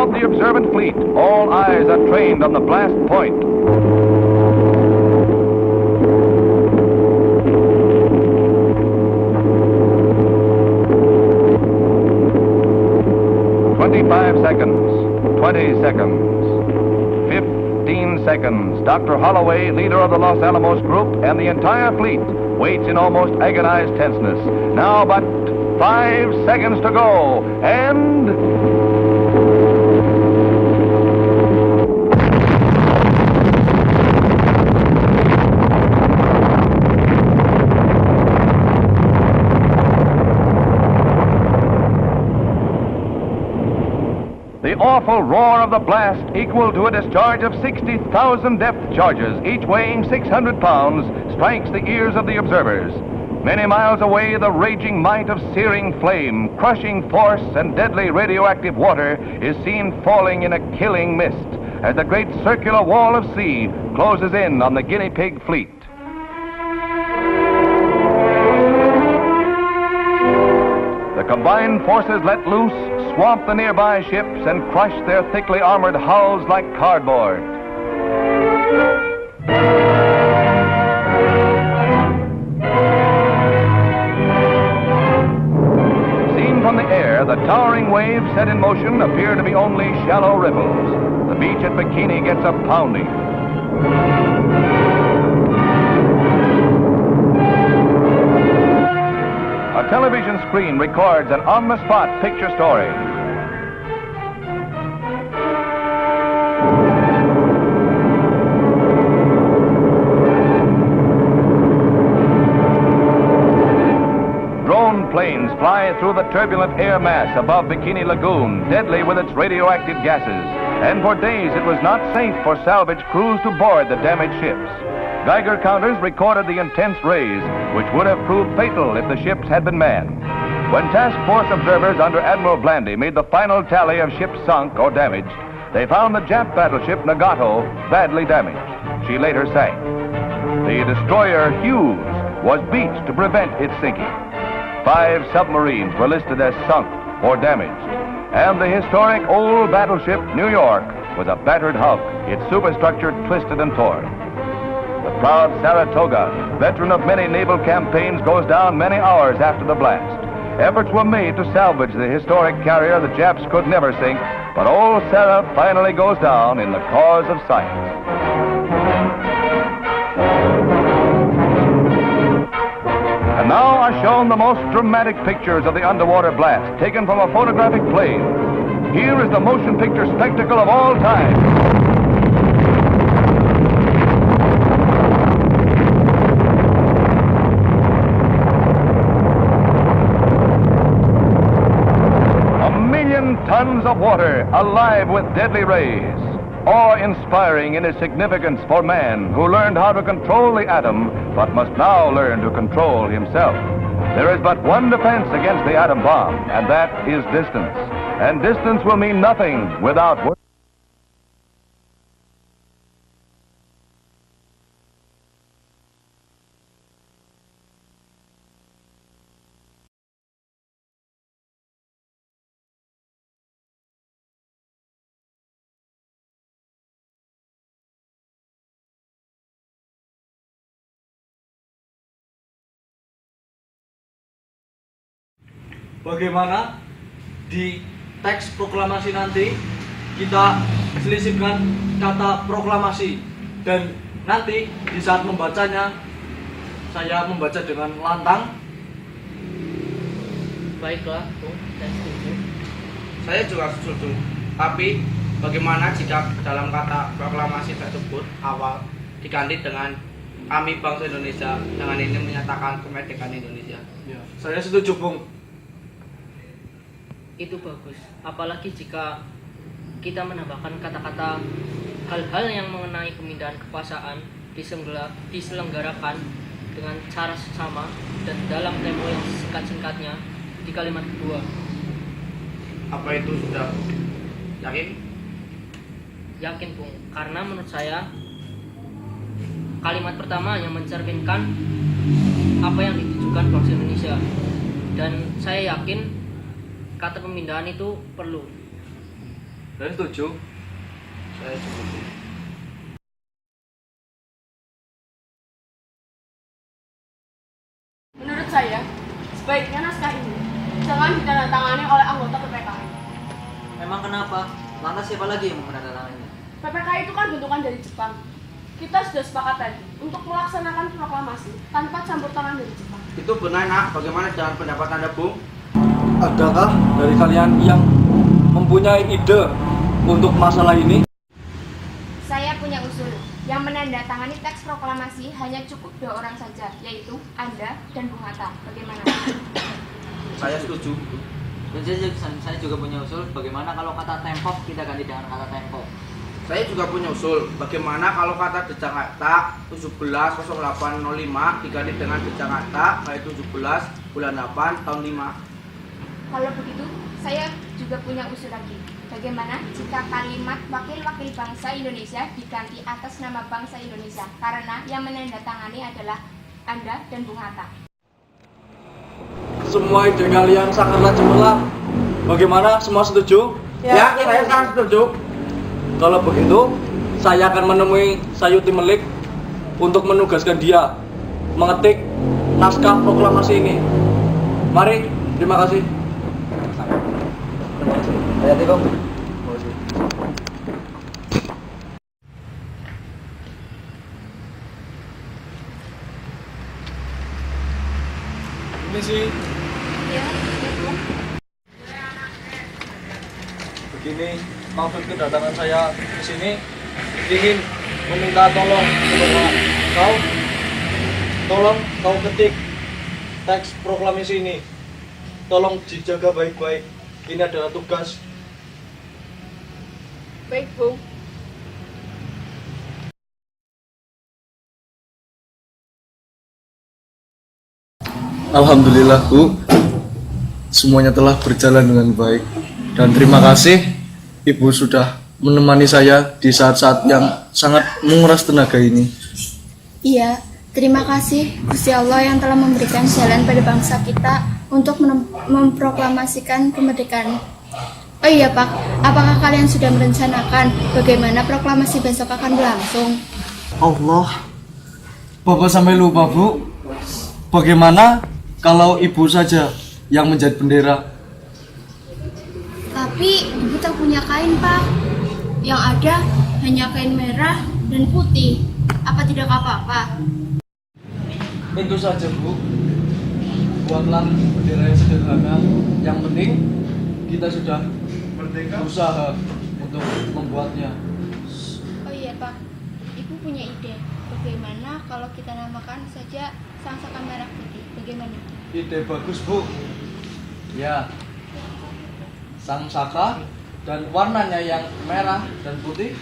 of the observant fleet, all eyes are trained on the blast point. Seconds, 20 seconds, 15 seconds. Dr. Holloway, leader of the Los Alamos group, and the entire fleet waits in almost agonized tenseness. Now but 5 seconds to go, and... The awful roar of the blast, equal to a discharge of 60,000 depth charges, each weighing 600 pounds, strikes the ears of the observers. Many miles away, the raging might of searing flame, crushing force, and deadly radioactive water is seen falling in a killing mist as the great circular wall of sea closes in on the guinea pig fleet. The combined forces let loose, swamp the nearby ships, and crush their thickly armored hulls like cardboard. Seen from the air, the towering waves set in motion appear to be only shallow ripples. The beach at Bikini gets a pounding. A television screen records an on-the-spot picture story. Drone planes fly through the turbulent air mass above Bikini Lagoon, deadly with its radioactive gases. And for days it was not safe for salvage crews to board the damaged ships. Geiger counters recorded the intense rays, which would have proved fatal if the ships had been manned. When task force observers under Admiral Blandy made the final tally of ships sunk or damaged, they found the Jap battleship Nagato badly damaged. She later sank. The destroyer Hughes was beached to prevent its sinking. 5 submarines were listed as sunk or damaged. And the historic old battleship New York was a battered hulk, its superstructure twisted and torn. The proud Saratoga, veteran of many naval campaigns, goes down many hours after the blast. Efforts were made to salvage the historic carrier the Japs could never sink, but old Sarah finally goes down in the cause of science. And now are shown the most dramatic pictures of the underwater blast, taken from a photographic plane. Here is the motion picture spectacle of all time. Tons of water alive with deadly rays, awe-inspiring in its significance for man who learned how to control the atom but must now learn to control himself. There is but one defense against the atom bomb, and that is distance. And distance will mean nothing without work. Bagaimana di teks proklamasi nanti kita selisihkan kata proklamasi, dan nanti di saat membacanya saya membaca dengan lantang. Baiklah, Bung, saya setuju. Saya juga setuju. Tapi bagaimana jika dalam kata proklamasi tersebut awal diganti dengan kami bangsa Indonesia, dengan ini menyatakan kemerdekaan Indonesia? Ya, saya setuju, Bung. Itu bagus, apalagi jika kita menambahkan kata-kata hal-hal yang mengenai pemindahan kekuasaan diselenggarakan dengan cara sama dan dalam tempo yang singkat-singkatnya di kalimat kedua. Apa itu sudah yakin? Yakin, Bung, karena menurut saya kalimat pertama yang mencerminkan apa yang ditujukan bangsa Indonesia, dan saya yakin kata pemindahan itu perlu. Saya setuju. Saya setuju. Menurut saya, sebaiknya naskah ini jangan ditandatangani oleh anggota PPKI. Memang kenapa? Lantas siapa lagi yang mau menandatangani? PPKI itu kan bentukan dari Jepang. Kita sudah sepakat tadi untuk melaksanakan proklamasi tanpa campur tangan dari Jepang. Itu benar nak, bagaimana dengan pendapat Anda Bung? Adakah dari kalian yang mempunyai ide untuk masalah ini? Saya punya usul. Yang menandatangani teks proklamasi hanya cukup 2 orang saja, yaitu Anda dan Bung Hatta. Bagaimana? Saya setuju. Dan saya juga punya usul, bagaimana kalau kata tempok kita ganti dengan kata tempok? Saya juga punya usul. Bagaimana kalau kata Dejang Akta 170805 diganti dengan Dejang Akta ayat 17 bulan 8 tahun 5. Kalau begitu, saya juga punya usul lagi. Bagaimana jika kalimat wakil-wakil bangsa Indonesia diganti atas nama bangsa Indonesia? Karena yang menandatangani adalah Anda dan Bung Hatta. Semua ide kalian sangatlah cemerlang. Bagaimana? Semua setuju? Ya, saya sangat setuju. Kalau begitu, saya akan menemui Sayuti Melik untuk menugaskan dia mengetik naskah proklamasi ini. Mari, terima kasih. Terima kasih. Hati-hati, Kong. Terima kasih. Ini sih. Begini, maksud kedatangan saya ke sini ingin meminta tolong kepada kau. Tolong kau ketik teks proklamasi ini. Tolong dijaga baik-baik. Ini adalah tugas. Baik, Bung. Alhamdulillah, Bu. Semuanya telah berjalan dengan baik. Dan terima kasih Ibu sudah menemani saya di saat-saat yang sangat menguras tenaga ini. Iya, terima kasih Gusti Allah yang telah memberikan jalan pada bangsa kita untuk memproklamasikan kemerdekaan. Oh iya Pak, apakah kalian sudah merencanakan bagaimana proklamasi besok akan berlangsung? Allah, Bapak sampai lupa, Bu. Bagaimana kalau Ibu saja yang menjadi bendera? Tapi Ibu tak punya kain Pak. Yang ada hanya kain merah dan putih. Apa tidak apa-apa? Tentu saja, Bu. Buatlah bendera yang sederhana. Yang penting kita sudah berusaha untuk membuatnya. Oh iya Pak, Ibu punya ide. Bagaimana kalau kita namakan saja Sangsaka Merah Putih? Bagaimana? Ide bagus, Bu. Ya. Sang saka dan warnanya yang merah dan putih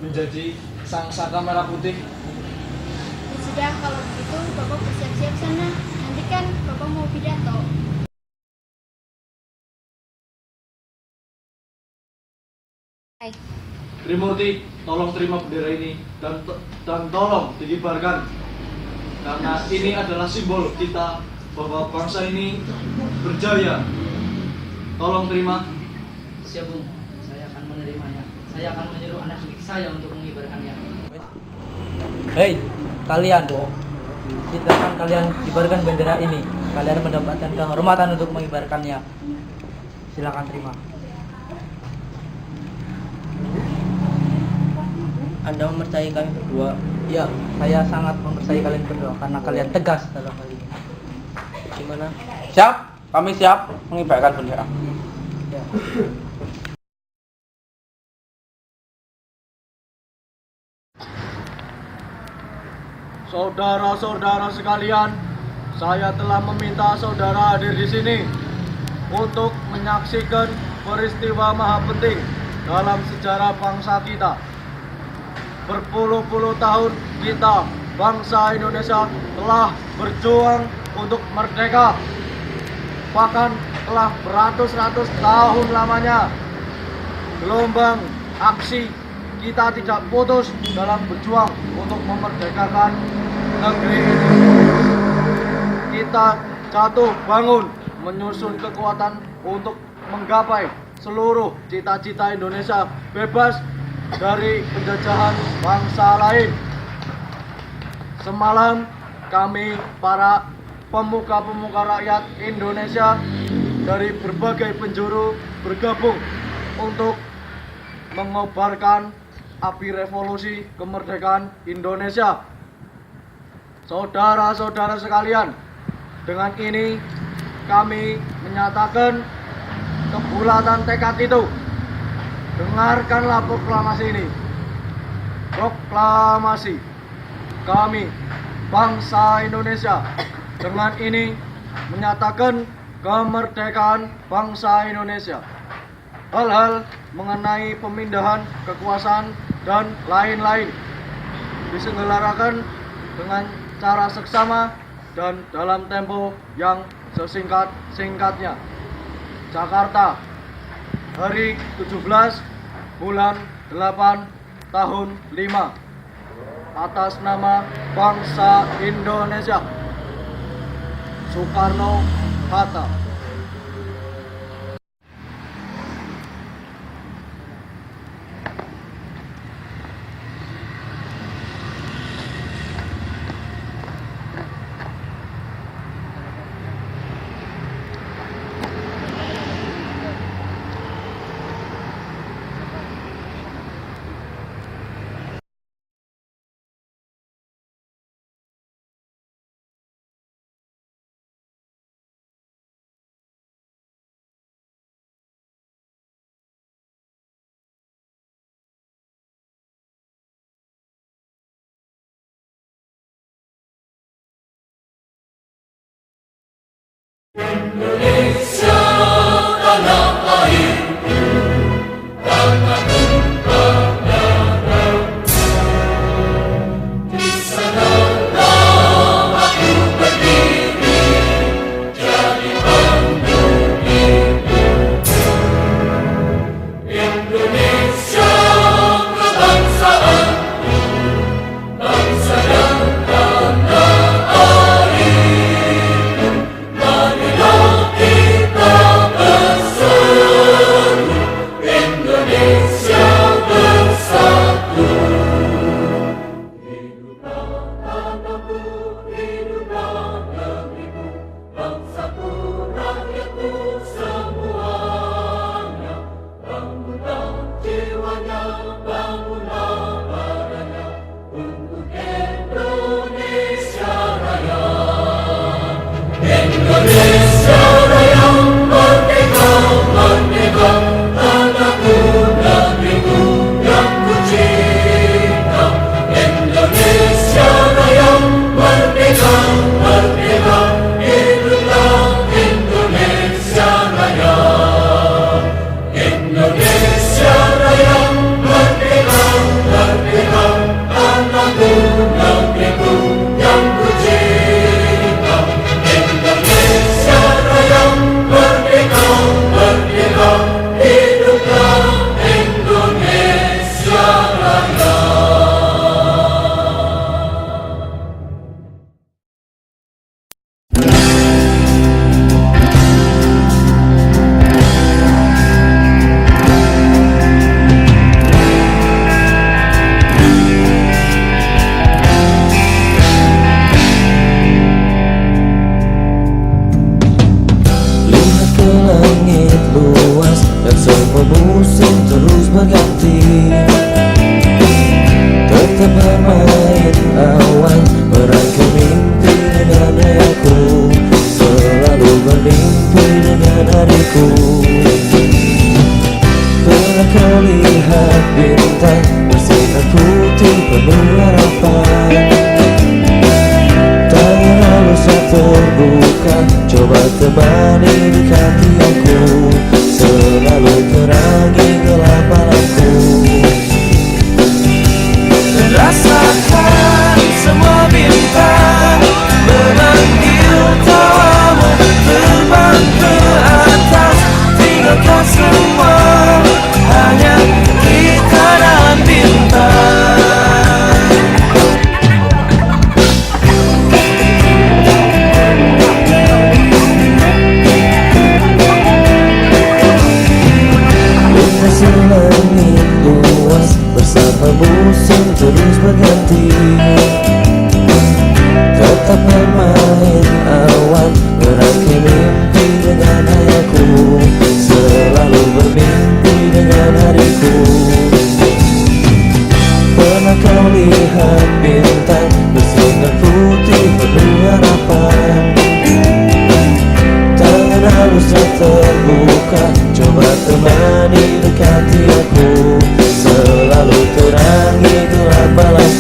menjadi sang saka merah putih. Ya sudah, kalau begitu Bapak bersiap-siap sana. Nanti kan Bapak mau pidato. Trimurti, tolong terima bendera ini dan tolong dikibarkan. Karena ini adalah simbol kita bahwa bangsa ini berjaya. Tolong terima. Siap Bung, saya akan menerimanya. Saya akan menyuruh anak didik saya untuk mengibarkannya. Hei, kalian, silakan kalian kibarkan bendera ini. Kalian mendapatkan kehormatan untuk mengibarkannya. Silakan terima. Anda mempercayai kami berdua? Ya, saya sangat mempercayai kalian berdua karena kalian tegas dalam hal ini. Gimana? Siap, kami siap mengibarkan bendera. Ya. Saudara-saudara sekalian, saya telah meminta saudara hadir di sini untuk menyaksikan peristiwa maha penting dalam sejarah bangsa kita. Berpuluh-puluh tahun kita, bangsa Indonesia, telah berjuang untuk merdeka. Bahkan telah beratus-ratus tahun lamanya gelombang aksi kita tidak putus dalam berjuang untuk memerdekakan negeri ini. Kita jatuh bangun menyusun kekuatan untuk menggapai seluruh cita-cita Indonesia bebas dari penjajahan bangsa lain. Semalam kami para pemuka-pemuka rakyat Indonesia dari berbagai penjuru bergabung untuk mengobarkan api revolusi kemerdekaan Indonesia. Saudara-saudara sekalian, dengan ini kami menyatakan kebulatan tekad itu. Dengarkanlah proklamasi ini. Proklamasi kami, bangsa Indonesia, dengan ini menyatakan kemerdekaan bangsa Indonesia. Hal-hal mengenai pemindahan kekuasaan dan lain-lain diselenggarakan dengan cara seksama dan dalam tempo yang sesingkat-singkatnya. Jakarta, hari 17 bulan 8 tahun 5, atas nama bangsa Indonesia. Soekarno-Hatta. Indonesia tanah air, tanah tumpah darah. Di sanalah aku berdiri, jadi pandu ibu. Indonesia kebangsaanku, bangsa dan tanah air. Marilah kita bersatu, Indonesia bersatu. Hiduplah tanahku, hiduplah negeriku, bangsaku, rakyatku semuanya. Bangunlah jiwanya, bangunlah badannya, untuk Indonesia Raya. Indonesia Raya, merdeka, merdeka, tanahku, negeriku yang ku cinta. Indonesia Raya, merdeka, merdeka, hiduplah Indonesia Raya. Indonesia Raya, merdeka, merdeka, tanahku, negeriku yang ku cinta. Indonesia Raya, merdeka, merdeka, hiduplah Indonesia Raya. Lihat ke langit luas dan semua musim terus berganti. Tetap bermain awan, meraih mimpi dengan ayahku, selalu bermimpi dengan adikku. Pernah kau lihat bintang bersinar putih penuh harapan? Tangan halus yang terbuka, coba temani dekati aku, selalu terangi kelaparanku. Dan rasakan semua bintang memanggil tawamu, terbang ke atas, tinggalkan semua, hanya kita dan bintang. terus berganti. Tetap bermain awan, merangkai mimpi dengan ayahku, selalu bermimpi dengan hariku. Pernah kau lihat bintang bersinar putih penuh harapan? Tangan halusnya terbuka, coba temani dekati aku, selalu terangi gelap malam